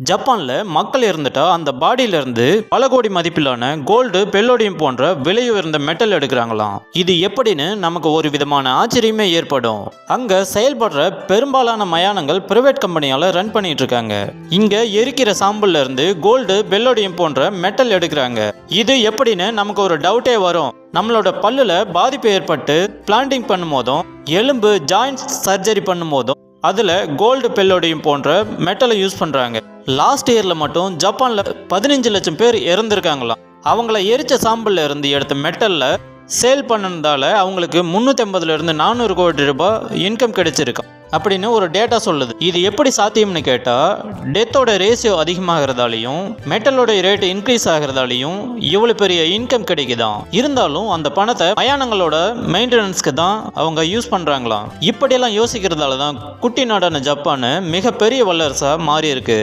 ஜப்பான்ல மக்கள் இருந்துட்டா அந்த பாடியில இருந்து பல கோடி மதிப்பிலான கோல்டு பெல்லோடியம் போன்ற விலை உயர்ந்த மெட்டல் எடுக்கிறாங்களாம். இது எப்படின்னு நமக்கு ஒரு விதமான ஆச்சரியமே ஏற்படும். அங்க செயல்படுற பெரும்பாலான மயானங்கள் பிரைவேட் கம்பெனியால ரன் பண்ணிட்டு இருக்காங்க. இங்க எரிக்கிற சாம்பல்ல இருந்து கோல்டு பெல்லோடியம் போன்ற மெட்டல் எடுக்கிறாங்க. இது எப்படின்னு நமக்கு ஒரு டவுட்டே வரும். நம்மளோட பல்லுல பாதிப்பு ஏற்பட்டு பிளான்டிங் பண்ணும் போதும் எலும்பு ஜாயின்ட் சர்ஜரி பண்ணும் போதும் அதில் கோல்டு பெல்லோடியம் போன்ற மெட்டலை யூஸ் பண்ணுறாங்க. லாஸ்ட் இயரில் மட்டும் ஜப்பானில் 15 லட்சம் பேர் இறந்துருக்காங்களாம். அவங்கள எரிச்ச சாம்பல்ல இருந்து எடுத்த மெட்டலில் சேல் பண்ணதால அவங்களுக்கு 350 400 கோடி ரூபாய் இன்கம் கிடைச்சிருக்கு அப்படின்னு ஒரு டேட்டா சொல்லுது. இது எப்படி சாத்தியம்னு கேட்டால், டெத்தோட ரேஷியோ அதிகமாகிறதாலையும் மெட்டலோட ரேட் இன்க்ரீஸ் ஆகிறதாலையும் இவ்வளோ பெரிய இன்கம் கிடைக்குதான். இருந்தாலும் அந்த பணத்தை மயானங்களோட மெயின்டெனன்ஸ்க்கு தான் அவங்க யூஸ் பண்ணுறாங்களாம். இப்படியெல்லாம் யோசிக்கிறதால தான் குட்டி நாடான ஜப்பான் மிகப்பெரிய வல்லரசாக மாறி இருக்கு.